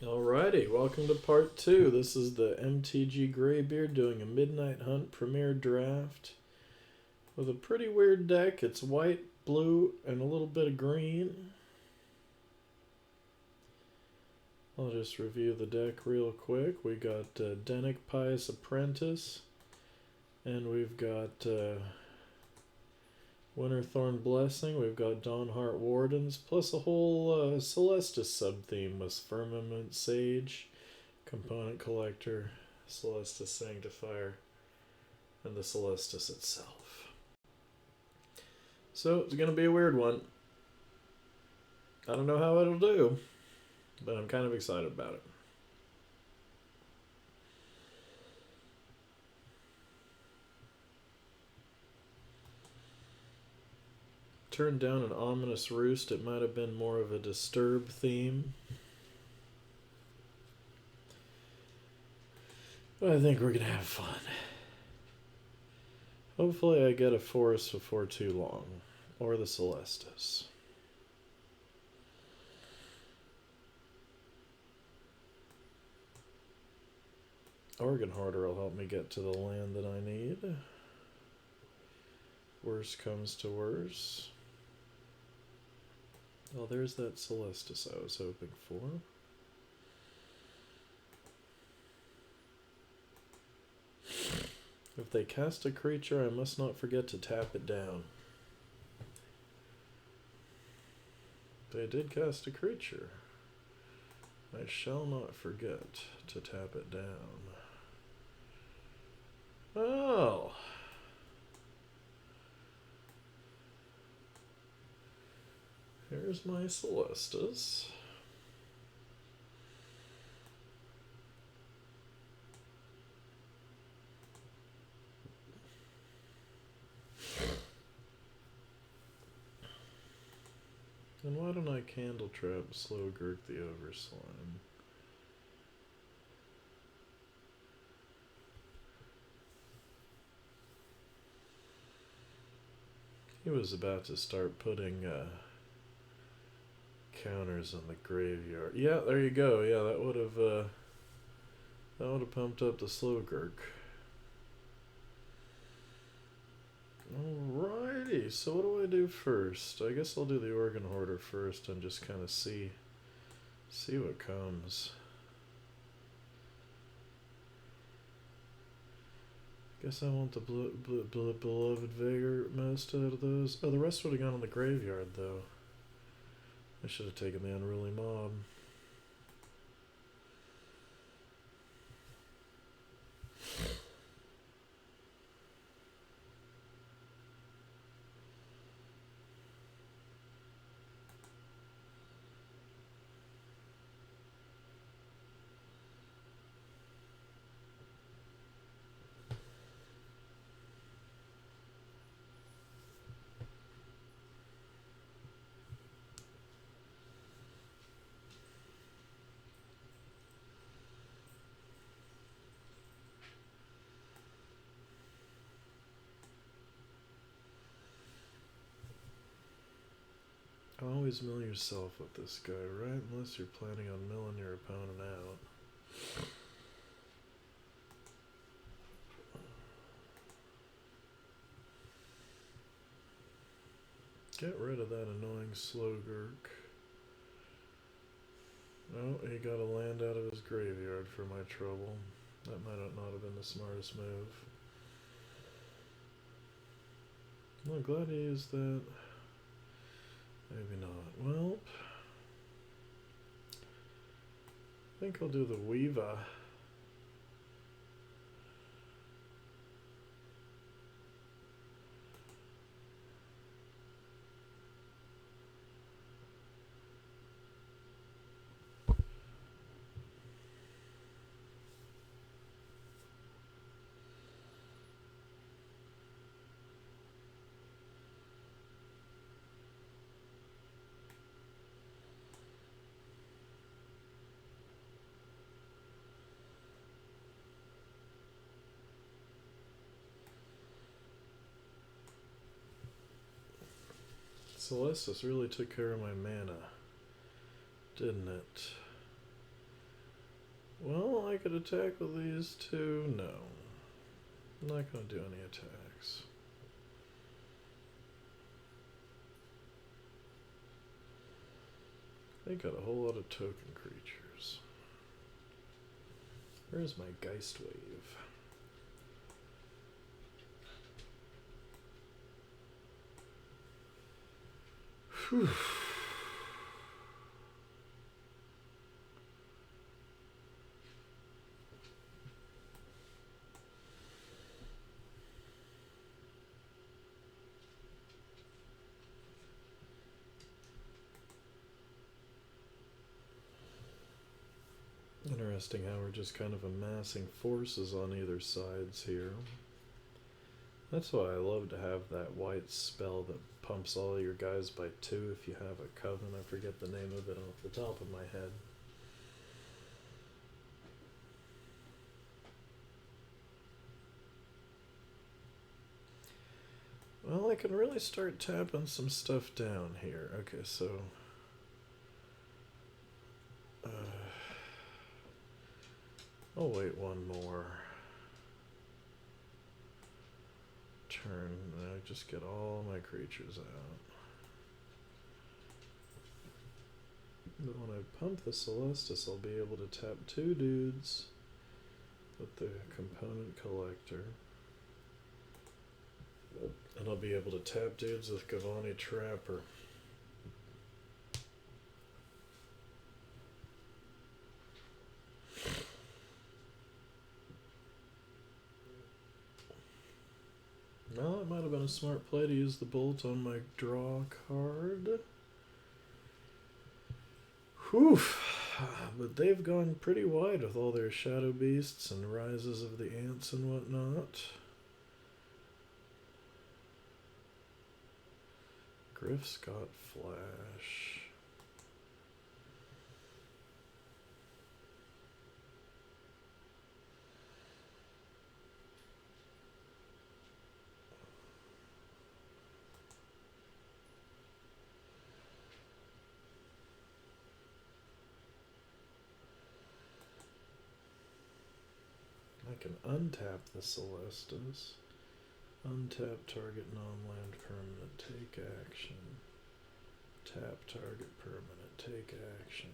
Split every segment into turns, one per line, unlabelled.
Alrighty, welcome to part 2. This is the MTG Greybeard doing a Midnight Hunt Premier Draft with a pretty weird deck. It's white, blue, and a little bit of green. I'll just review the deck real quick. We got Denic Pious Apprentice, and we've got Winterthorn Blessing, we've got Dawnheart Wardens, plus a whole Celestis sub-theme with Firmament Sage, Component Collector, Celestis Sanctifier, and the Celestis itself. So, it's going to be a weird one. I don't know how it'll do, but I'm kind of excited about it. Turned down an Ominous Roost. It might have been more of a Disturb theme. But I think we're going to have fun. Hopefully I get a Forest before too long. Or the Celestis. Organ Hoarder will help me get to the land that I need. Worst comes to worst. Well, there's that Celestis I was hoping for. If they cast a creature, I must not forget to tap it down. They did cast a creature. I shall not forget to tap it down. Oh! Here's my Celestis. And why don't I Candle Trap Slowgurk the Overslime? He was about to start putting counters on the graveyard. Yeah, there you go. Yeah, that would have pumped up the Slowgurk. Alrighty, so what do I do first? I guess I'll do the Organ Hoarder first and just kind of see what comes. Guess I want the Beloved Vigor most out of those. Oh, the rest would have gone on the graveyard though. I should have taken the Unruly Mob. Always mill yourself with this guy, right? Unless you're planning on milling your opponent out. Get rid of that annoying Slowgurk. Oh, he got a land out of his graveyard for my trouble. That might not have been the smartest move. I'm glad he used that. Maybe not. Well, I think I'll do the Weeva. Celestis really took care of my mana, didn't it? Well, I could attack with these two. No. I'm not going to do any attacks. They got a whole lot of token creatures. Where's my Geist Wave? Whew. Interesting how we're just kind of amassing forces on either sides here. That's why I love to have that white spell that pumps all your guys by 2 if you have a Coven. I forget the name of it off the top of my head. Well, I can really start tapping some stuff down here. Okay, so... I'll wait one more turn, and I just get all my creatures out. But when I pump the Celestis, I'll be able to tap 2 dudes with the Component Collector. And I'll be able to tap dudes with Gavani Trapper. Well, it might have been a smart play to use the bolt on my draw card. Whew. But they've gone pretty wide with all their Shadow Beasts and Rises of the Ants and whatnot. Griff's got Flash. I can untap the Celestis. Untap target non-land permanent, take action. Tap target permanent, take action.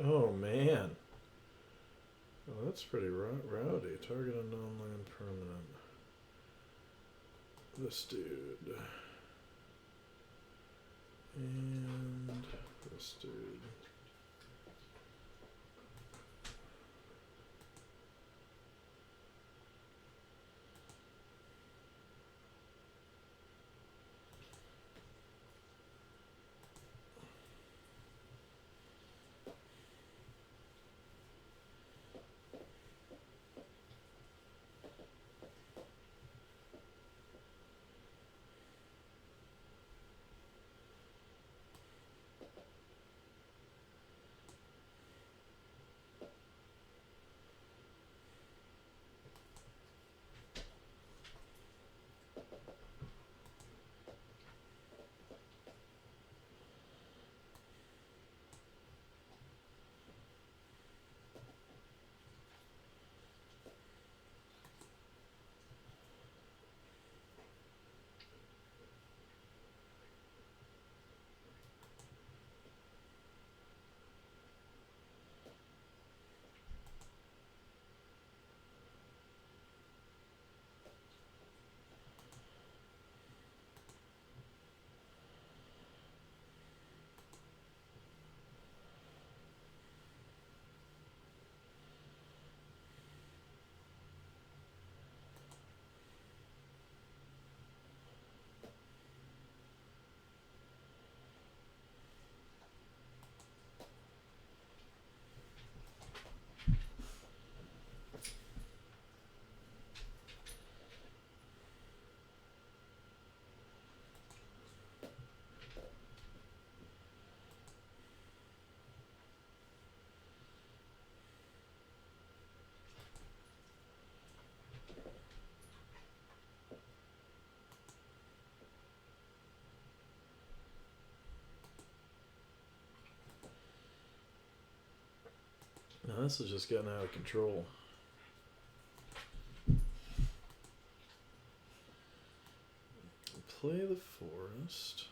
Oh man. Well, that's pretty rowdy. Target a non-land permanent. This dude. And this dude. Now this is just getting out of control. Play the forest.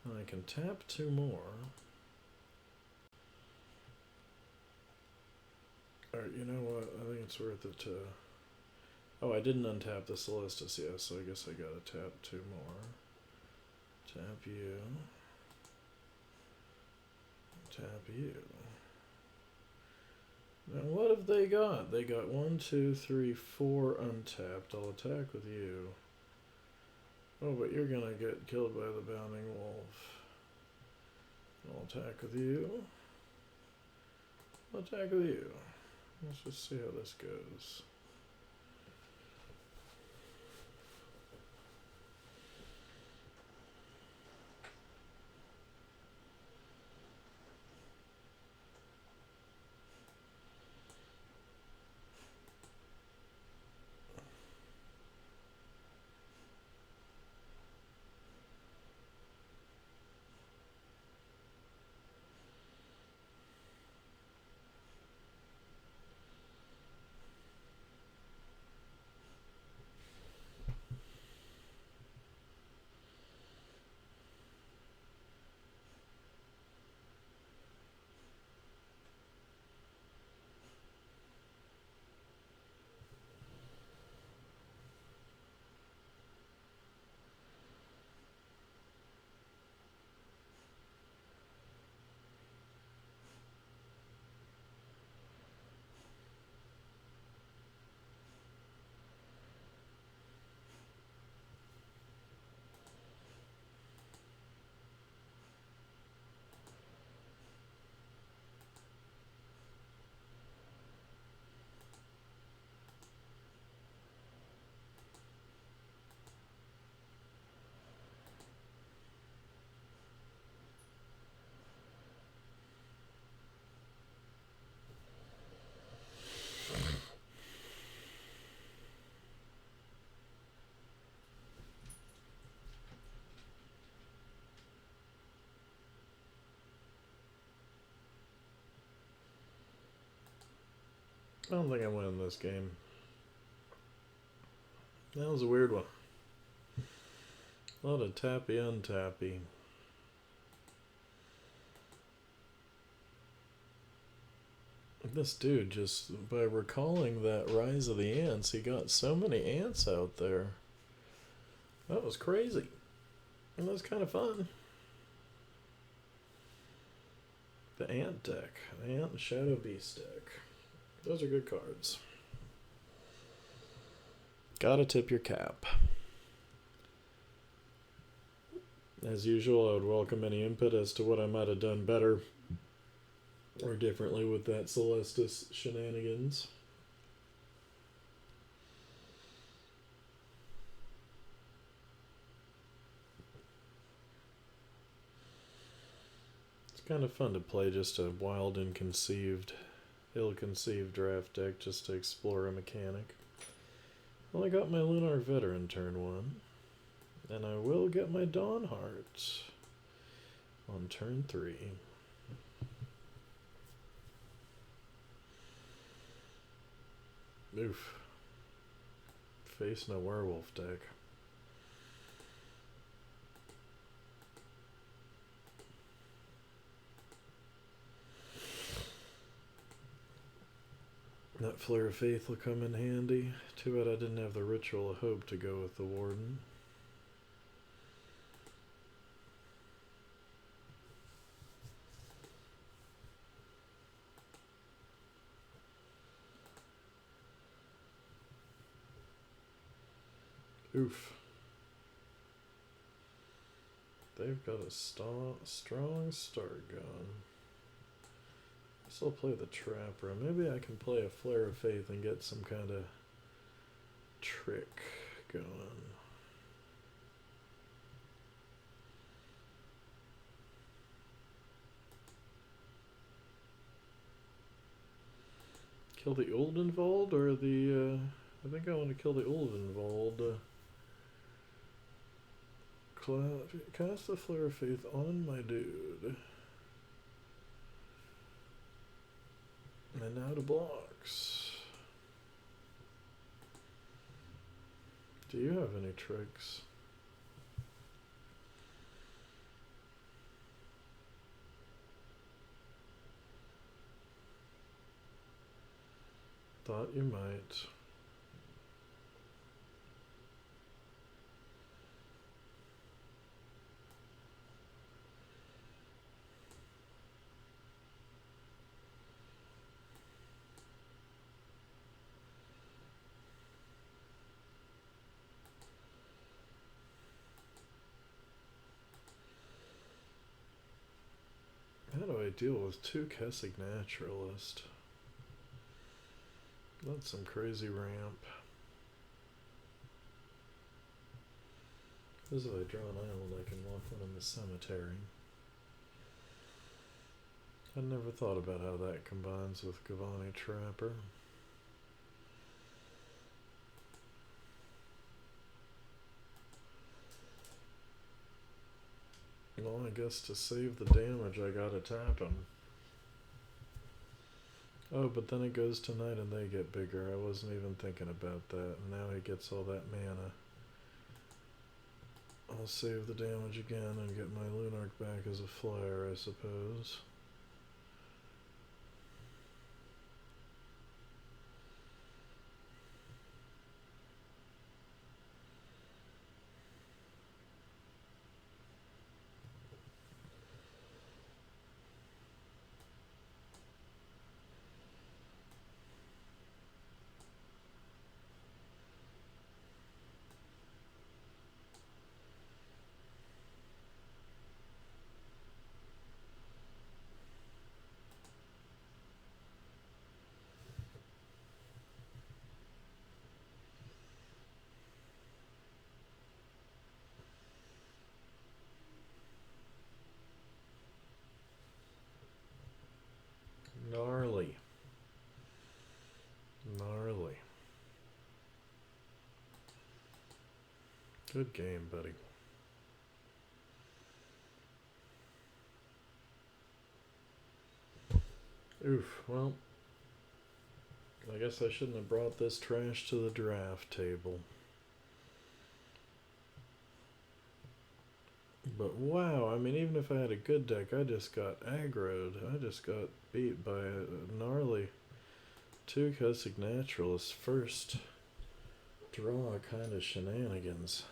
I can tap 2 more. Alright, you know what? I think it's worth it to... Oh, I didn't untap the Celestis yet, so I guess I gotta tap 2 more. Tap you. Tap you. Now what have they got? They got 1, 2, 3, 4 untapped. I'll attack with you. Oh, but you're gonna get killed by the Bounding Wolf. I'll attack with you. I'll attack with you. Let's just see how this goes. I don't think I'm winning this game. That was a weird one. A lot of tappy untappy. This dude, just by recalling that Rise of the Ants, he got so many ants out there. That was crazy. And that was kind of fun. The Ant deck. The Ant and Shadow Beast deck. Those are good cards. Gotta tip your cap. As usual, I would welcome any input as to what I might have done better or differently with that Celestis shenanigans. It's kind of fun to play just a wild, ill-conceived draft deck just to explore a mechanic. Well, I got my Lunar Veteran turn 1, and I will get my Dawnheart on turn 3. Oof. Facing a werewolf deck. That Flare of Faith will come in handy. Too bad I didn't have the Ritual of Hope to go with the Warden. Oof. They've got a strong start going. I'll play the Trapper. Maybe I can play a Flare of Faith and get some kind of trick going. Kill the Oldenwald or the... I think I want to kill the Oldenwald. Cast the Flare of Faith on my dude. And out of blocks. Do you have any tricks? Thought you might. How do I deal with 2 Kessig Naturalist? That's some crazy ramp. Because if I draw an island, I can walk one in the cemetery. I never thought about how that combines with Gavani Trapper. Well, I guess to save the damage, I gotta tap him. Oh, but then it goes to night and they get bigger. I wasn't even thinking about that. And now he gets all that mana. I'll save the damage again and get my Lunark back as a flyer, I suppose. Gnarly. Gnarly. Good game, buddy. Oof, well, I guess I shouldn't have brought this trash to the draft table. But wow, I mean, even if I had a good deck, I just got aggroed. I just got beat by a gnarly 2 Kessig Naturalist first draw kind of shenanigans.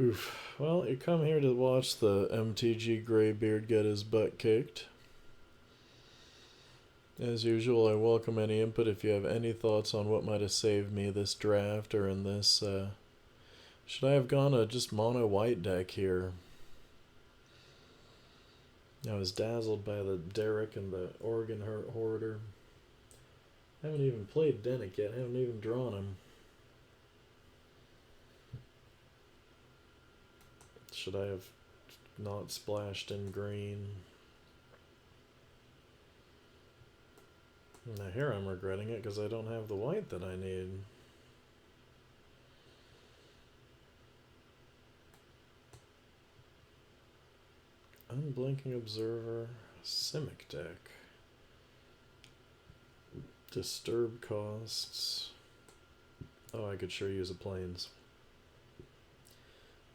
Oof. Well, you come here to watch the MTG Greybeard get his butt kicked. As usual, I welcome any input if you have any thoughts on what might have saved me this draft or in this, should I have gone a just mono white deck here? I was dazzled by the Derek and the Oregon Hoarder. I haven't even played Denick yet. I haven't even drawn him. Should I have not splashed in green? Now here I'm regretting it because I don't have the white that I need. Unblinking Observer, Simic deck. Disturb costs. Oh, I could sure use a plains.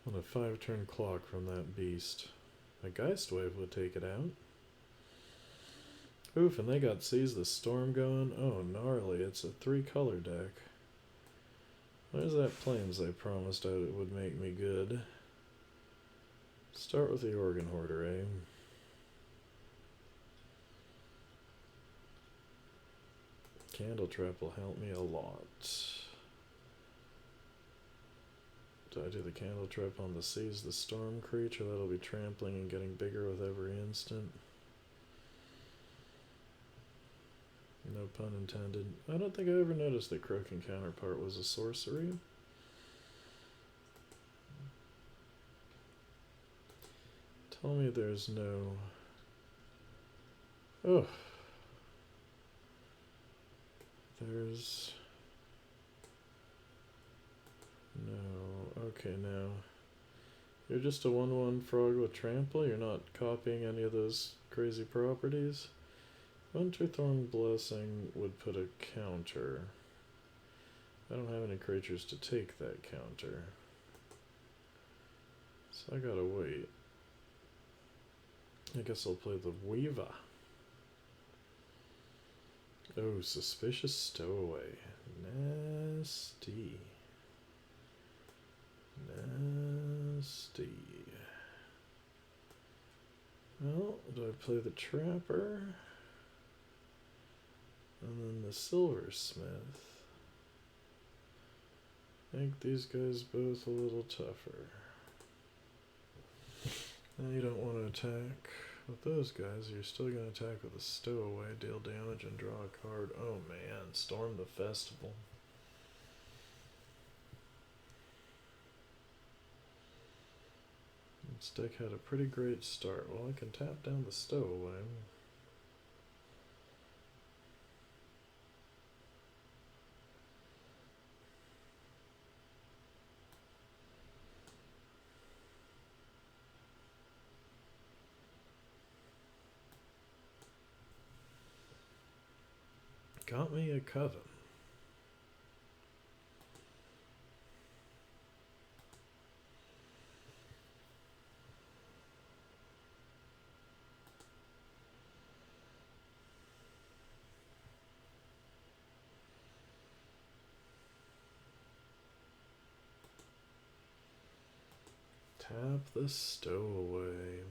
On a 5-turn clock from that beast. A Geist Wave would take it out. Oof, and they got Seize the Storm going. Oh, gnarly. It's a 3-color deck. Where's that plains I promised it would make me good? Start with the Oregon Hoarder, eh? Candle Trap will help me a lot. Do I do the Candle Trap on the Seize the Storm creature? That'll be trampling and getting bigger with every instant. No pun intended. I don't think I ever noticed that Croaking Counterpart was a sorcery. Tell me there's no... Oh. There's... No. Okay, now. You're just a 1/1 frog with trample? You're not copying any of those crazy properties? Winterthorn Blessing would put a counter. I don't have any creatures to take that counter. So I gotta wait. I guess I'll play the Weaver. Oh, Suspicious Stowaway. Nasty. Nasty. Well, do I play the Trapper? And then the Silversmith. Make these guys both a little tougher. Now you don't want to attack with those guys. You're still going to attack with a Stowaway, deal damage, and draw a card. Oh man, Storm the Festival. This deck had a pretty great start. Well, I can tap down the Stowaway. Got me a Coven. Tap the Stowaway.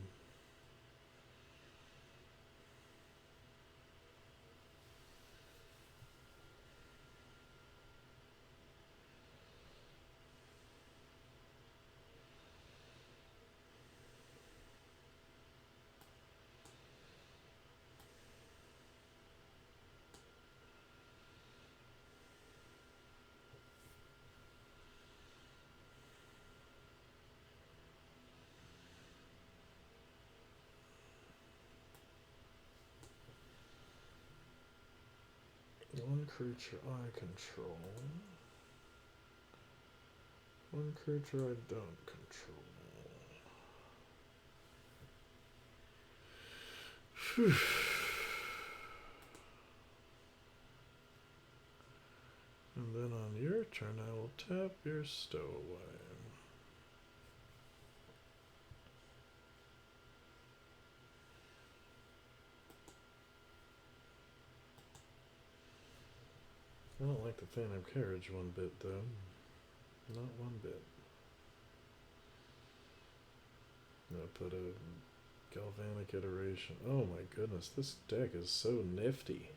One creature I control. One creature I don't control. Phew. And then on your turn I will tap your Stowaway. I don't like the Phantom Carriage one bit, though. Not one bit. I'm gonna put a Galvanic Iteration. Oh my goodness, this deck is so nifty.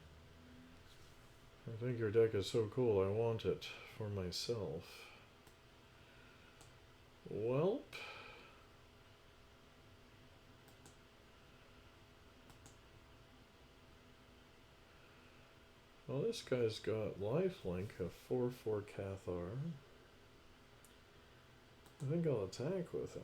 I think your deck is so cool, I want it for myself. Welp. Well, this guy's got lifelink, a 4/4 Cathar. I think I'll attack with him.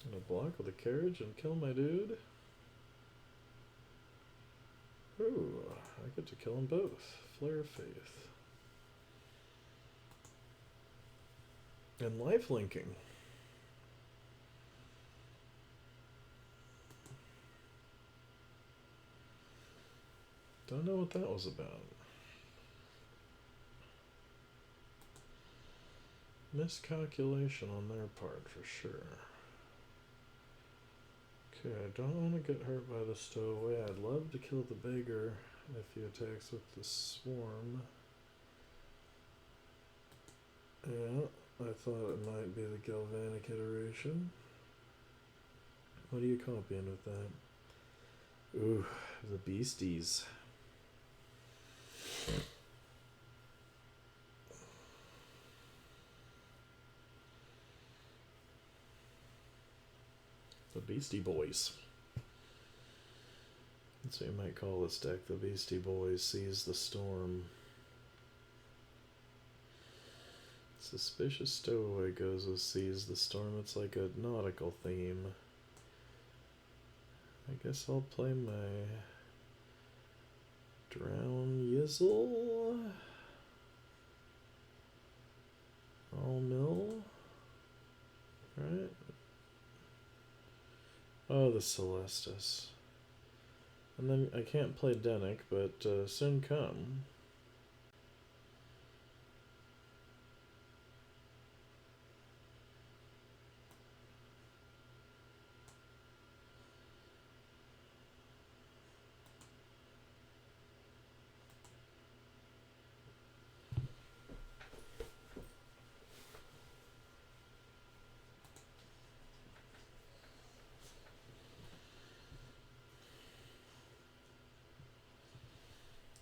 Gonna block with a carriage and kill my dude. Ooh, I get to kill them both. Flare of Faith. And lifelinking. Don't know what that was about. Miscalculation on their part for sure. Okay, I don't want to get hurt by the Stowaway. I'd love to kill the Beggar if he attacks with the Swarm. Yeah, I thought it might be the Galvanic Iteration. What are you copying with that? Ooh, the Beasties. The Beastie Boys. That's what you might call this deck. The Beastie Boys Seize the Storm. Suspicious Stowaway goes with Seize the Storm. It's like a nautical theme. I guess I'll play my Drown Yizzle. All mill. Right? Oh, the Celestis. And then I can't play Denic, but soon come.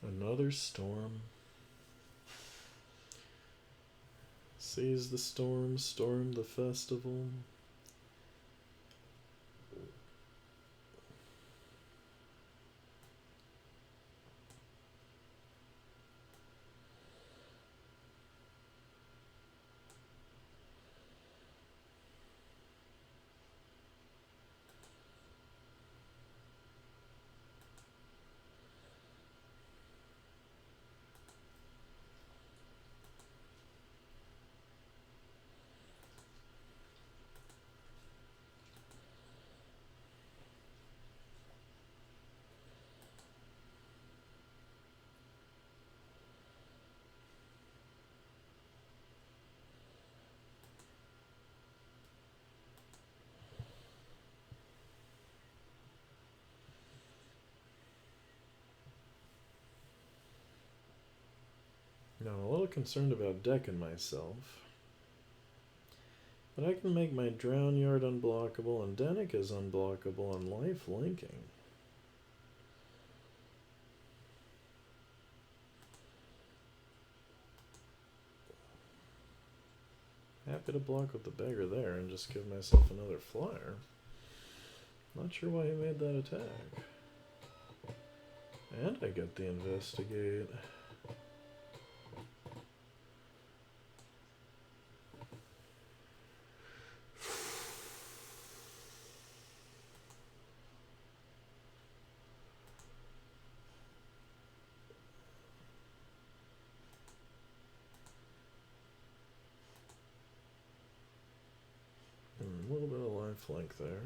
Another storm. Seize the storm, storm the festival. Now, I'm a little concerned about decking myself. But I can make my Drown Yard unblockable, and Denic is unblockable, and life linking. Happy to block with the beggar there and just give myself another flyer. Not sure why he made that attack. And I get the investigate. A little bit of lifelink there.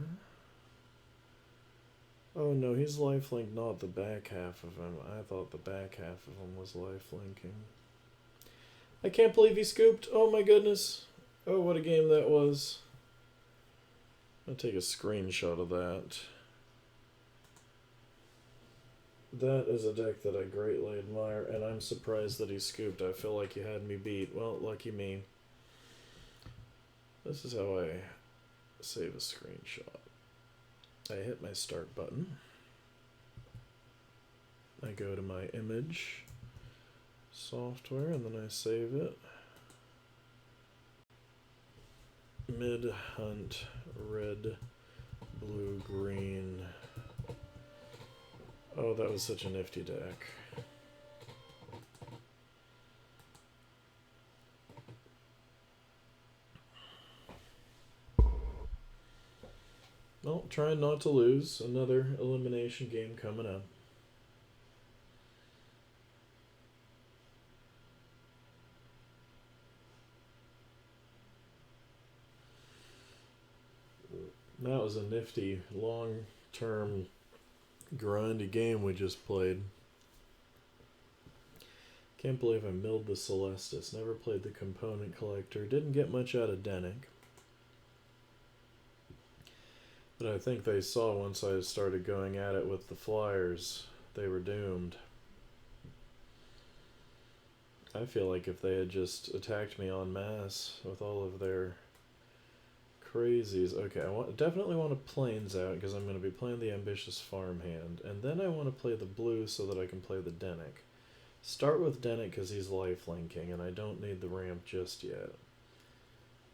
Oh no, he's lifelink, not the back half of him. I thought the back half of him was lifelinking. I can't believe he scooped. Oh my goodness. Oh, what a game that was. I'll take a screenshot of that. That is a deck that I greatly admire, and I'm surprised that he scooped. I feel like he had me beat. Well, lucky me. This is how I save a screenshot. I hit my start button. I go to my image software and then I save it. Mid hunt red, blue, green. Oh, that was such a nifty deck. Well, trying not to lose. Another elimination game coming up. That was a nifty, long-term, grindy game we just played. Can't believe I milled the Celestis. Never played the Component Collector. Didn't get much out of Denic. But I think they saw once I started going at it with the flyers, they were doomed. I feel like if they had just attacked me en masse with all of their crazies. Okay, I definitely want to plains out because I'm going to be playing the Ambitious Farmhand. And then I want to play the blue so that I can play the Denic. Start with Denic because he's lifelinking and I don't need the ramp just yet.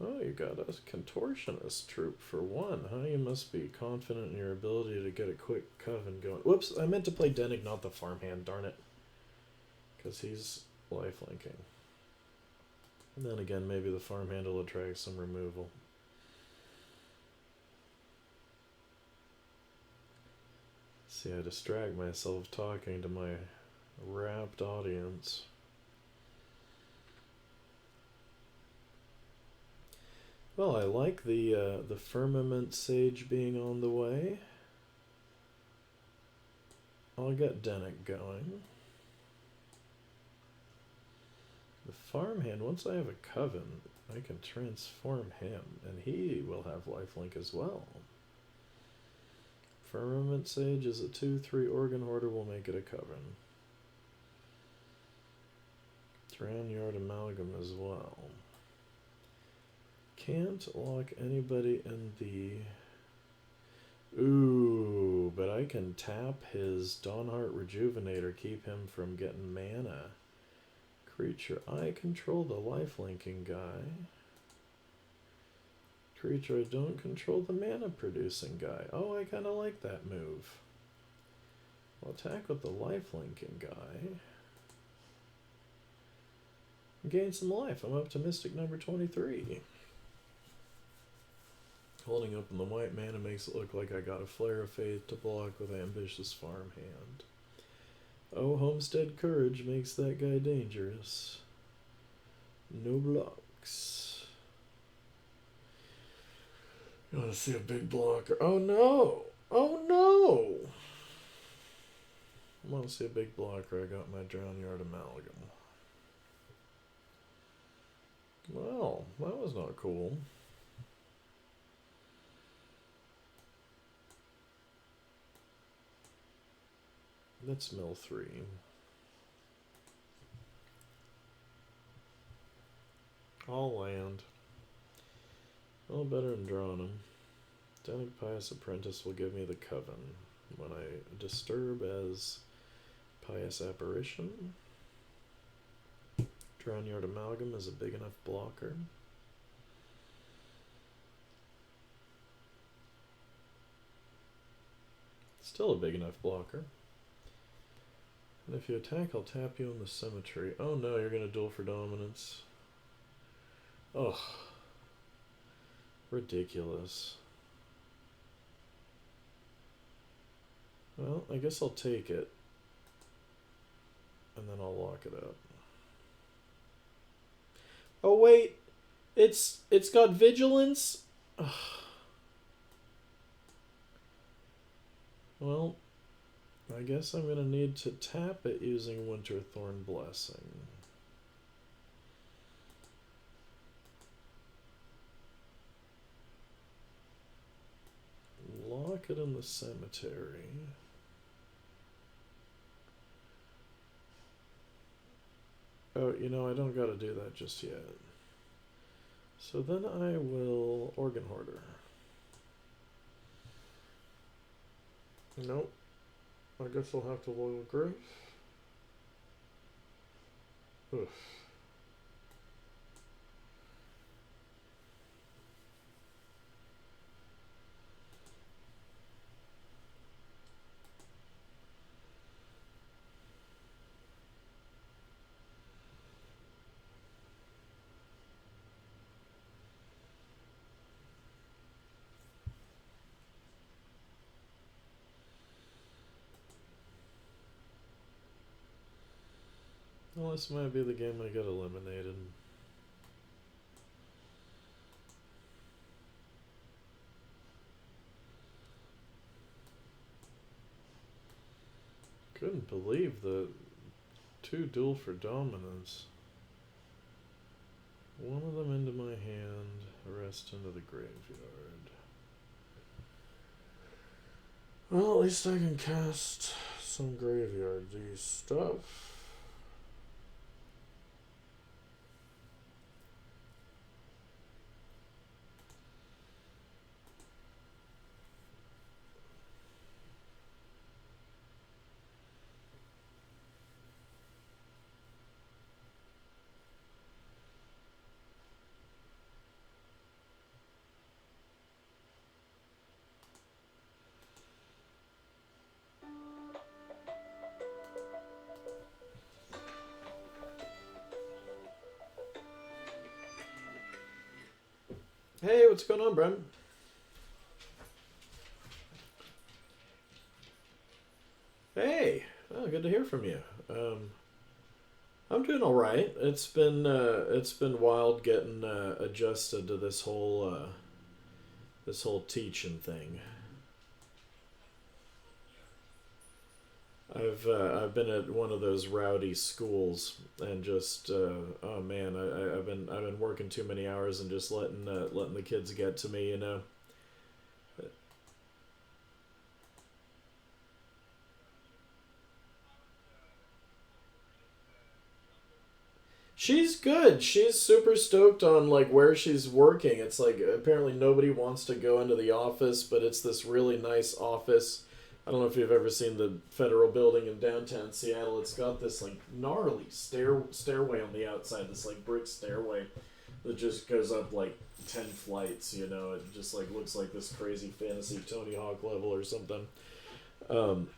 Oh, you got a Contortionist troop for one, huh? You must be confident in your ability to get a quick coven going. Whoops, I meant to play Denic, not the Farmhand, darn it. Because he's lifelinking. And then again, maybe the Farmhand will attract some removal. See, I distract myself talking to my rapt audience. Well, I like the Firmament Sage being on the way. I'll get Dennick going. The farmhand, once I have a Coven, I can transform him, and he will have lifelink as well. Firmament Sage is a 2/3 Organ Hoarder, will make it a Coven. Drown-Yard Amalgam as well. Can't lock anybody in the... Ooh, but I can tap his Dawnheart Rejuvenator, keep him from getting mana. Creature, I control the lifelinking guy. Creature, I don't control the mana producing guy. Oh, I kind of like that move. I'll attack with the lifelinking guy. Gain some life. I'm up to Mystic number 23. Holding up in the white mana makes it look like I got a Flare of Faith to block with Ambitious Farmhand. Oh, Homestead Courage makes that guy dangerous. No blocks. You want to see a big blocker? Oh no! Oh no! I want to see a big blocker. I got my Drown-Yard Amalgam. Well, that was not cool. Let's mill 3. I'll land. A little better than drawing them. Dennick Pious Apprentice will give me the Coven when I disturb as Pious Apparition. Drown-Yard Amalgam is a big enough blocker. Still a big enough blocker. And if you attack, I'll tap you in the Cemetery. Oh no, you're going to duel for dominance. Ugh. Ridiculous. Well, I guess I'll take it. And then I'll lock it up. Oh wait! It's got Vigilance? Ugh. Well, I guess I'm going to need to tap it using Winterthorn Blessing. Lock it in the Cemetery. Oh, you know, I don't got to do that just yet. So then I will Organ Hoarder. Nope. I guess I'll have to Loyal Growth. Oof. Well, this might be the game I get eliminated. Couldn't believe the 2 duel for dominance. One of them into my hand, the rest into the graveyard. Well, at least I can cast some graveyard-y stuff. Hey, what's going on, Brent? Hey, oh, good to hear from you. I'm doing all right. It's been wild getting adjusted to this whole teaching thing. I've been at one of those rowdy schools and just oh man, I've been working too many hours and just letting the kids get to me. She's good. She's super stoked on like where she's working. It's like apparently nobody wants to go into the office, but it's this really nice office. I don't know if you've ever seen the federal building in downtown Seattle. It's got this like gnarly stairway on the outside, this like brick stairway that just goes up like 10 flights, It just like looks like this crazy fantasy Tony Hawk level or something. Um,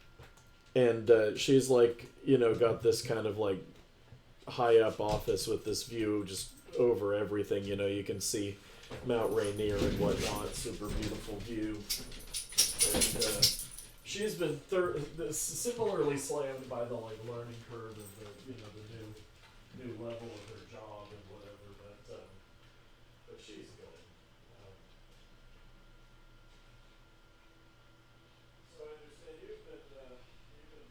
and she's like, got this kind of like high up office with this view just over everything. You can see Mount Rainier and whatnot. Super beautiful view. And she's been similarly slammed by the like learning curve of the new level of her job and whatever. But she's good. Um, so I understand you've been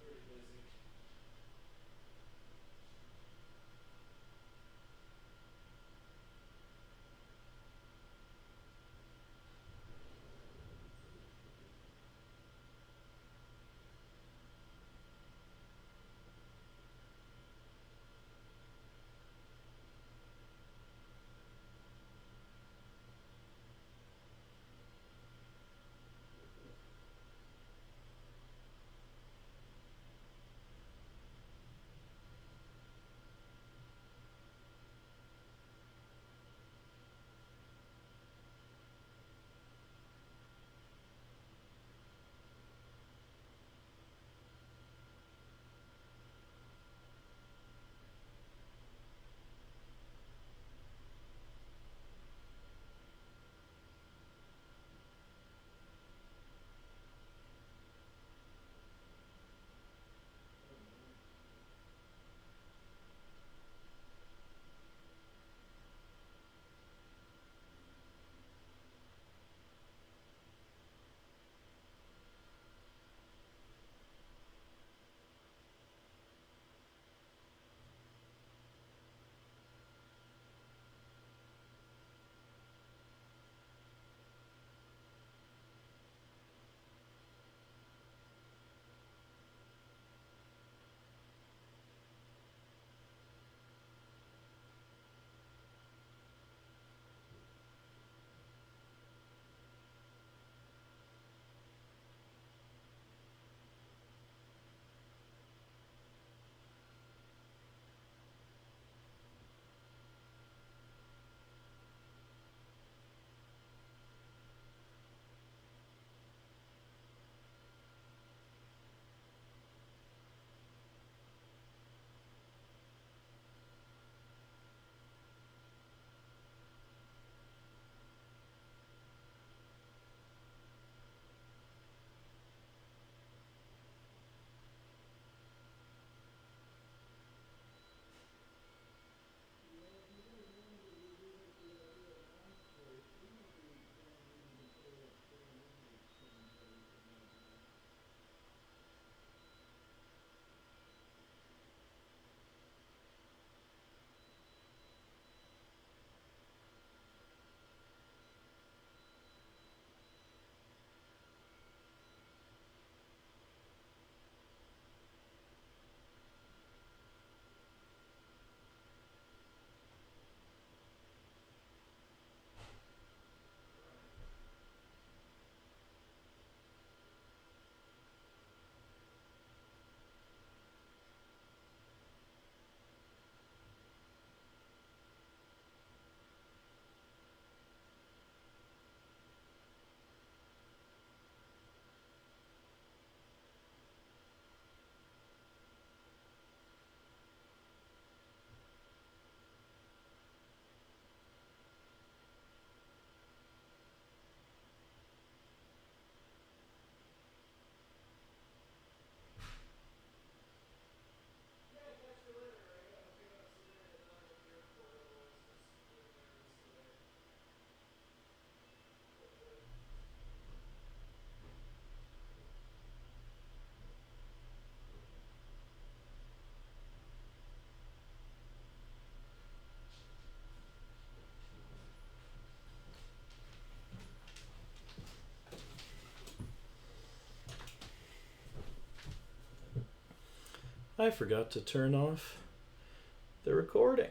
pretty busy. I forgot to turn off the recording.